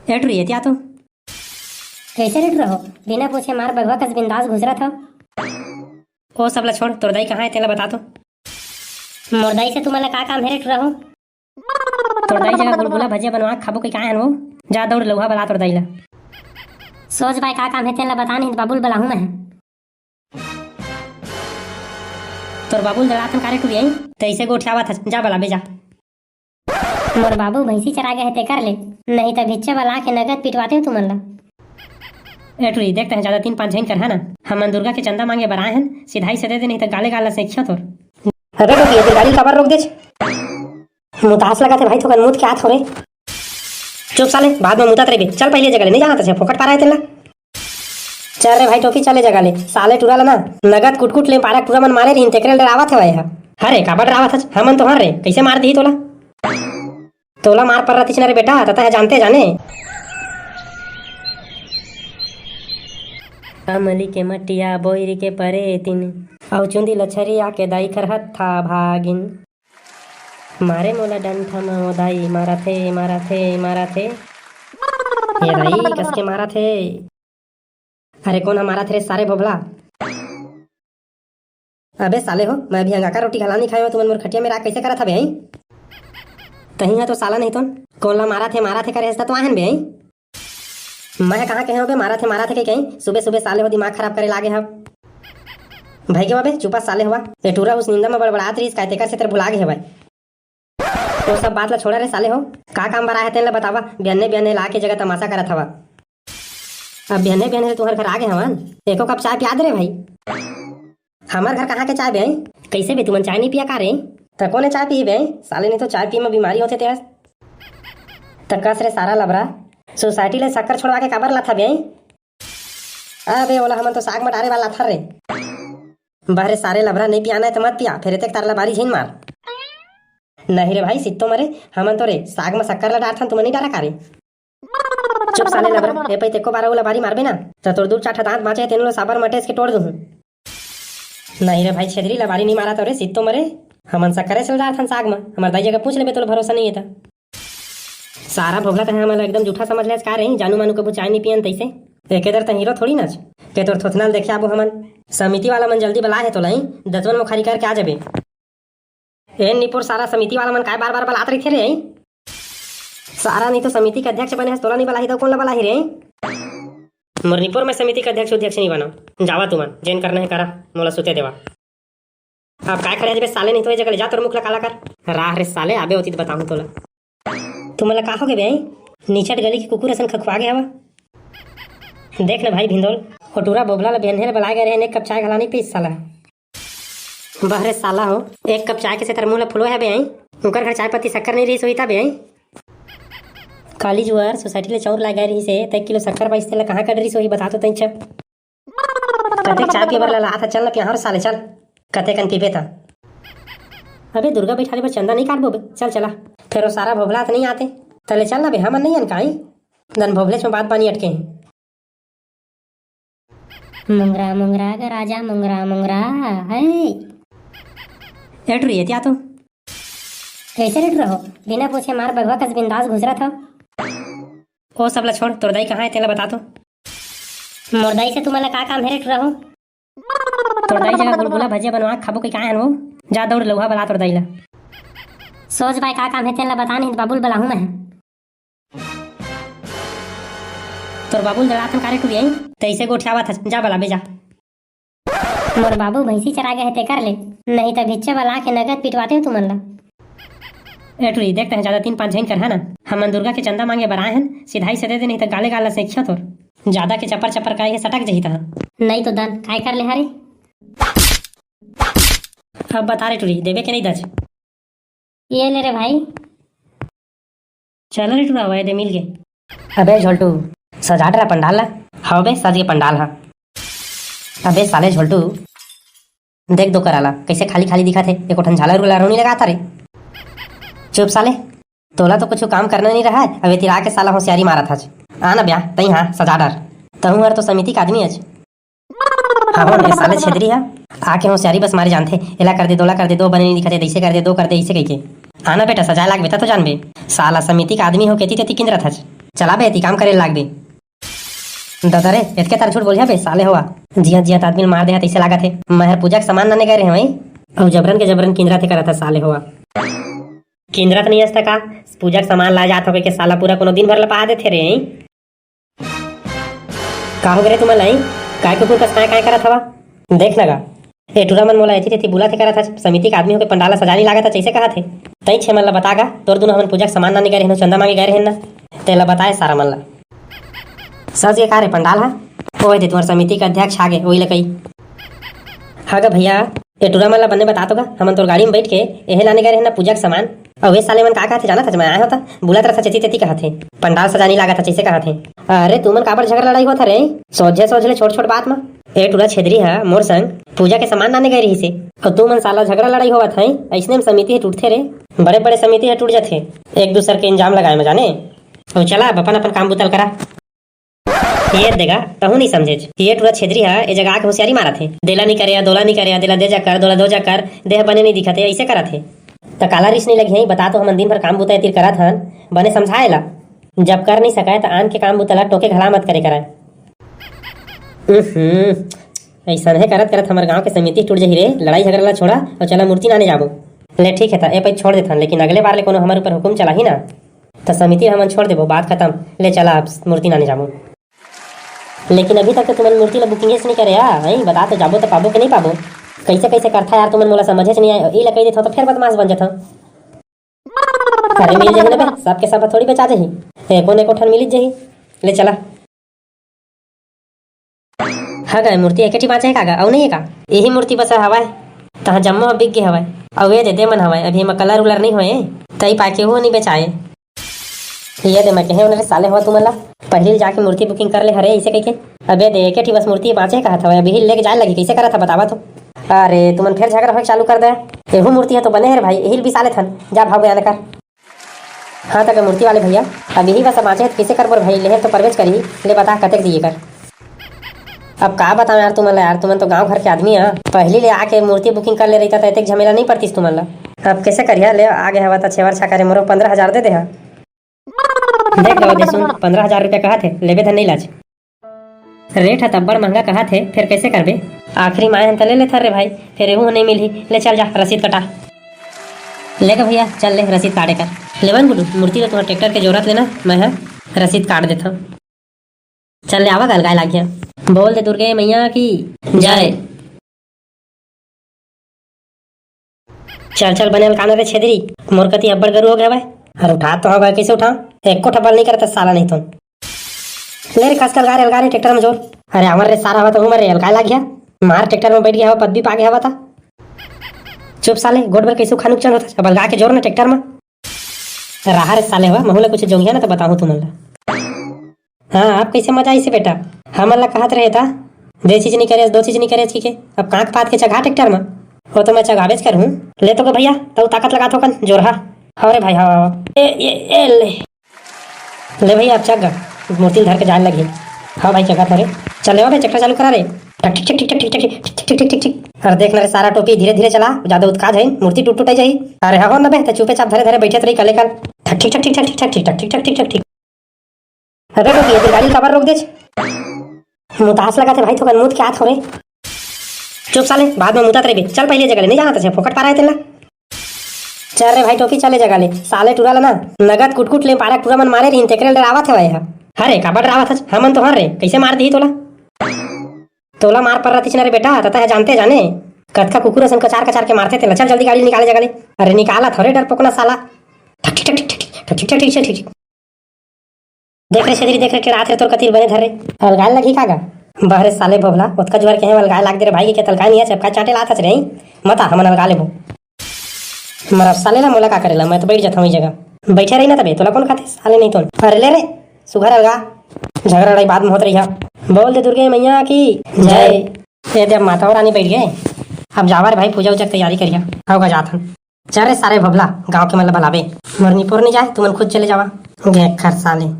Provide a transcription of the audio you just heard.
Eight रही है क्या तो? कैसे रेट रहो? बिना पूछे मार बगवा कस बिंदास घुसरा था। ओ सबला छोड़, तोर दाई कहाँ है तेला बता तो। मुर्दाई से तुम्हारा का काम है रेट रहो? तोर दाई जगह गुलगुला भजिया बनवा के खाबो के काहे वो? जा दौड़ लउहा बला तोर दाई ला। सोच भाई का काम है तेला बता नहीं बाबुल बलाहू मैं। तोर बाबुल जड़ाथन कारे टू यही तैसे गोठियावा था, जा बला बेजा। मोर बाबू भैंसी चरा गए ते कर ले, नहीं तो भिच्चे बला के नगद पिटवाते हो तुमन ला। एटरी देखते हैं ज्यादा 3-5 झन कर है ना, हम दुर्गा के चंदा मांगे बराए हैं, सीधाई से दे दे नहीं तो गाले गाला से खिया तोर। अबे तो ये गाड़ी कबर रोक दे, मुतास लगाते भाई तो मुत क्या थोड़े। चुप साले, बाद में मुतात रे, चल पहले जगह ले, नहीं जाना था फोकट पा रहा है तेला। चल रे भाई टोकी चले जगह ले, साले टुरा ना नगद कुटकुट ले पारा पूरा मन मारे रही तेकरे डरावत है भाई। अरे काबर डरावत है हमन तो हर रे, कैसे मार दी तोला? तोला मार पर रहा रे बेटा, तता है जानते जाने। अमली के मटिया बोरी के परे तिन औ चुंदी लछरिया के दाई कर हत्था भागिन मारे मोला डंठा म दाई मारा थे ये दाई कस के मारा थे। अरे कौन मारा थे रे सारे भोबला? अबे साले हो, मैं अभी अंगाका रोटी खला नहीं खाया हूं, तुमन मोर खटिया में राख कैसे करा था बे? तही तो साला नहीं तो कौन ला मारा थे करे तो आहन बे? मैं कहाँ कहे हो बे मारा थे के कहीं सुबह सुबह साले हो दिमाग खराब करे लागे हम भाई के बाबे चुपा साले हुआ ये टूरा उस निंदा में बड़बड़ात रही कहते कर से तेरे भुला गए भाई। तो सब बात ला छोड़ा रे साले हो, का काम बरा है तेरे बतावा? बिहने ला के जगह तमाशा करत हवा। अब बिहने तुम्हारे घर आ गए हवन, एको कप चाय पिया दे रे भाई। हमार घर कहाँ के चाय बे? कैसे बे तुमन चाय नहीं पिया का रे? तो कोने चाय पी बे साले, नहीं तो चाय पी में बीमारी होते तेरा। तकस रे सारा लबरा सोसाइटी ले शक्कर छोड़वा के काबर लाथा बे? अबे ओला हमन तो साग मटारे वाला था रे। बहरे सारे लबरा नहीं पियाना है तो मत पिया, फिर तक तारला बारी झीन मार। नहीं रे भाई सित्तो मरे, हमन तो रे साग में शक्कर ला डारथन तुम नहीं डारा कारे। चुप साले लबरा, ए पे तेको बारा ओला बारी मारबे ना तो तोर दूर चाटा दांत बाचे तेनो साबर मटेस के तोड़ दूं। नहीं रे भाई छेदरी ला बारी नहीं मारा तो रे सित्तो मरे, हमन शक्करे से डारथन साग में। हमार दाई जगह पूछ लेबे तो भरोसा नहीं है था। सारा भोगला तो हमारा एकदम झूठा समझ ले का रही, जानू मानू कबू चाय नहीं पियन तैसे एक इधर हीरो थोड़ी नाच के तोर थोथनाल देखे आबो हमन। समिति वाला मन जल्दी बला है तो लाई दसवन मुखारी करके आ जाबे। एन निपुर सारा समिति वाला मन काय बार बलात रही थे रे? सारा नहीं तो समिति के अध्यक्ष बने तोला नहीं बला तो कौन ला बला रे? मुरनीपुर में समिति के अध्यक्ष नहीं बना, जावा तुमन जेन करना है करा, मोला सुते देवा। अब काय खड़े जबे साले, नहीं तो जगह जा तोर मुख ला काला कर राह रे साले। आबे होती तो बताऊं तोला तुम्हारा का हो गए भाई, नीचट गली की कुकुर असन खखवा गया हवा। देख ले भाई भिंदोल होटूरा बोबला ला बेनहेर बला गए रहे, एक कप चाय खलानी पीस साला। बहरे साला हो, एक कप चाय के से तर मुंह ला फुलो है बे आई, उनकर घर चाय पत्ती शक्कर नहीं रही सोईता बे आई। काली जुआर सोसाइटी ले चौर ला गए रही से 1 किलो शक्कर बाईस तेला कहाँ कर रही सोही बता तो तैछ। कते चाय पीबर ला आता चल ना पिया साले चल, कते कन पीबे था। अबे दुर्गा बैठाले पर चंदा नहीं काटबो बे, चल चला। फिर वो सारा भोबला तो नहीं आते तले चल ना बे, हमन नहीं अनकाई दन भोबले में बात पानी अटके हैं। मुंगरा मुंगरा का राजा मुंगरा मुंगरा है। एट रही है क्या तो? कैसे रेट रहो? बिना पूछे मार बगवा कस बिंदास घुसरा था। ओ सबला छोड़, तोर दाई कहाँ है तेला बता तो। मुर्दाई से तुम्हारा का काम है रेट रहो? तोर दाई जगह गुलगुला भजिया बनवा के खाबो के काहे वो? जा दौड़ लउहा बला तोर दाई ला। सोच भाई का काम है तेला बता नहीं बाबुल बलाहू मैं। तोर बाबुल जड़ाथन कारे टू यही तैसे गोठियावा था, जा बला बेजा। मोर बाबू भैंसी चरा गए ते कर ले, नहीं तो भिच्चे बला के नगद पिटवाते हो तुमन ला। एटरी देखते हैं ज्यादा 3-5 झन कर है ना, हम दुर्गा के चंदा मांगे बराए हैं, सीधाई से दे दे नहीं तो गाले गाला से खिया तोर। ज्यादा के चपर चपर का ये सटक जही था। नहीं तो दन काय कर ले हरे? अब बता रे टूरी देवे के नहीं दच? ये ले रे भाई। चल रे टूरा हुआ दे मिल गए। अबे झोल्टू सजा रहा पंडाल ला? हाँ बे सज के पंडाल हा। अबे साले झोल्टू देख दो कराला कैसे खाली खाली दिखा थे, एक ठन झालर वाला रोनी लगा था रे। चुप साले, तोला तो कुछ काम करना नहीं रहा है, अबे तिरा के साला होशियारी मारा था। आना ब्याह तई हाँ सजा डर तहू हर तो समिति का आदमी आज। हाँ रे साले छेदरी है, आके होशियारी बस मारे जानते, एला कर दे दोला कर दे दो बने नहीं दिखाते, ऐसे कर दे दो कर दे ऐसे कह के। आना बेटा सजा लाग बेटा तो जानबे, साला समिति का आदमी हो केती तेती किंद्रा था। चला बे ती काम करे लाग बे दादा रे इतके तार झूठ बोलिया बे साले हुआ जिया जिया आदमी मार दे तैसे लागत है महर पूजा के सामान नाने गए रहे वही और जबरन के जबरन किंद्रा थे करा था साले हुआ किंद्रा तो नहीं हंसता का पूजा के सामान ला जात हो के साला पूरा कोनो दिन भर लपा देते रे का हो गए तुम लाई काय कुकुर का काय करा था देख लगा ए टूरा मन मोला एथी तेथी बुला थे करा था समिति के आदमी हो के पंडाला सजानी लागा था जैसे कहा थे तई छे मन ला बतागा तोर दुनो हमन पूजा के सामान नाने गए रहे चंदा मांगे गए रहे ना तेला बताए सारा मन ला सज ये का रे पंडाल हा ओए थे तुम्हार समिति के अध्यक्ष आगे ओई लकई हागा भैया ए टूरा मन ला बन्ने बता तो का हमन तोर गाड़ी में बैठ के एहे लाने गए रहे ना पूजा के सामान और वे साले मन का कहा थे जाना था मैं आया होता बुला तरह चेती तेती कहा थे पंडाल सजानी लागा था जैसे कहा थे अरे तुमन काबर झगड़ा लड़ाई होता रे सोझे सोझले छोट छोट बात में ए टूरा छेदरी है मोर संग पूजा के सामान लाने गए रही से और तू मन साला झगड़ा लड़ाई होवा था ऐसने में समिति टूटते रे बड़े बड़े समिति टूट जाते एक दूसरे के इंजाम लगाए में जाने और चला अपन अपन काम बुतल करा ये देगा तहु नहीं समझे ये टूरा छेदरी है ये जगह आके होशियारी मारा थे देला नहीं करे दोला नहीं करे देला दे जाकर दोला दो जाकर देह बने नहीं दिखते ऐसे करा थे तो काला रिश नहीं लगी बता तो हम दिन भर काम बुता तीर करा था बने समझाएला जब कर नहीं सकाए तो आन के काम बुतला टोके घला मत करे कराए ऐसा है करत करत हमारे गांव के समिति टूट जही रे लड़ाई झगड़ा छोड़ा और चला मूर्ति नाने जाबो ले ठीक है था ए पे छोड़ देता लेकिन अगले बार ले कोनो हमारे ऊपर हुकुम चला ही ना तो समिति हम छोड़ देबो बात खत्म ले चला आप मूर्ति नाने जाबो लेकिन अभी तक तो तुमन मूर्ति ला बुकिंग नहीं करे यार बता तो जाबो तो पाबो कि नहीं पाबो कैसे कैसे करता यार तुमन मोला समझे नहीं आए ई ला कह देथो तो फिर बदमाश बन जथो अरे मिल जही ना सबके सब थोड़ी बचा जही एको ने कोठन मिल जही ले चला हाँ गा मूर्ति एकेठी बाँचे कागा और नहीं है का यही मूर्ति बस हवा तहाँ जम्मो बिक गए हवा और वे दे मन हवा अभी कलर उलर नहीं होए तई पाके हो नहीं बेचाए ये दे मैं कहे उन्हें साले हुआ तुमला पहले जाके मूर्ति बुकिंग कर ले हरे ऐसे कह के अबे दे एकेठी बस मूर्ति बाँचे कहा था अभी लेके जाए लगी कैसे करा था बतावा तो अरे तुमन फिर झगड़ा हो चालू कर दे एहू मूर्ति है तो बने है भाई यही भी साले थन जा भाव बयान कर हाँ तक मूर्ति वाले भैया अब यही बस बाँचे कैसे कर बोर भाई ले तो परवेज करी ले बता कतक दिए कर अब का बताऊं यार तुमला यार तुमन तो गांव घर के आदमी है पहले ले आके मूर्ति बुकिंग कर ले रही था तो एक झमेला नहीं पड़ती तुमला अब कैसे करिया ले आगे हवा था छेवर छा करे मोरो 15,000 दे दे देख लो दे सुन 15,000 रुपया कहा थे लेबे धन नहीं लाज रेट है तब बड़ महंगा कहा थे फिर कैसे करबे आखिरी माह तो ले लेता रे भाई फिर एहू नहीं मिली ले चल जा रसीद कटा लेगा भैया चल ले रसीद काटे कर लेवन गुडू मूर्ति तो तुम्हारे ट्रैक्टर के जरूरत लेना मैं है रसीद काट देता हूँ चल ले आवा गल गाय लाग गया बोल दे दुर्गे मैया की जय चल चल बने कान रे छेदरी मोरकती अब्बड़ गरु हो गया भाई अरे उठा तो होगा कैसे उठा एक को ठबल नहीं करता साला नहीं तो ले रे खासकर गारे अलगारे ट्रैक्टर में जोर अरे हमारे रे सारा हुआ तो उमर रे अलगा लग गया मार ट्रैक्टर में बैठ गया हुआ पद भी पा गया हुआ था चुप साले गोड़ भर कैसे खा नुकसान होता अब अलगा के जोर ना ट्रैक्टर में रहा रे साले हुआ महूला कुछ जोंगिया ना तो बताऊँ तुमला हाँ आप कैसे मजा आई से बेटा हम अल्लाह कहत रहे था दे चीज नहीं करे दो चीज नहीं करे के अब कांक पात के चघा ट्रैक्टर में हो तो मैं चघावेज करूँ ले तो भैया तो ताकत लगा तो कन जोरहा अरे भाई हाँ ए ले भैया अब चग मूर्ति धर के जाने लगी हाँ भाई चघा था रे चले भाई चक्कर चालू करा रे ठीक ठीक ठीक ठीक ठीक ठीक ठीक ठीक ठीक अरे देख रे सारा टोपी धीरे धीरे चला ज्यादा उत्काज है मूर्ति टूट टूट जाई अरे हाँ ना बे तो चुपे चाप धरे धरे बैठे रही कले कल ठीक ठीक ठीक ठीक ठीक ठीक ठीक ठीक ठीक ठीक अरे रोकिए गाड़ी कबर रोक दे मुतास लगा थे भाई थोड़ा मुंह के हाथ हो रे चुप साले बाद में मुता तेरे चल पहले जगह ले नहीं जाना था फोकट पा रहा है तेला चल रे भाई टोपी चले जगह ले साले टूरा लेना नगद कुटकुट ले पारा टूरा मन मारे रही तेकरे डरावा थे भाई अरे काबर डरावा था हमन तो हर रे कैसे मार दी तोला तोला मार पर रही रे बेटा तता है जानते जाने कतका कुकुर सन कचार कचार के मारते थे चल जल्दी गाड़ी निकाले जगह ले अरे निकाला थोड़े डर पोकना साला ठीक ठीक ठीक ठीक ठीक ठीक ठीक ठीक देख रहे छेदरी देख रहे के रात रे तोर कतीर बने धरे अलगाय लगी कागा बहरे साले बोला ओतका जुआर के है अलगाय लाग दे रे भाई के तलकाय नहीं है चपका चाटे लात रे मता हमन अलगा लेबो मरा साले ला मोला का करेला मैं तो बैठ जाता हूं जगह बैठे रही ना तबे तोला कौन खाते साले नहीं तो अरे ले रे सुघर अलगा झगड़ा लड़ाई बाद में होत रही है बोल दे दुर्गे मैया की जय ये जब माता रानी बैठ गए अब जावा रे भाई पूजा उजा तैयारी करिया होगा जात हम चल रे सारे भबला गांव के मतलब भलावे मरनी पुर नहीं जाए तुमन खुद चले जावा गे खर साले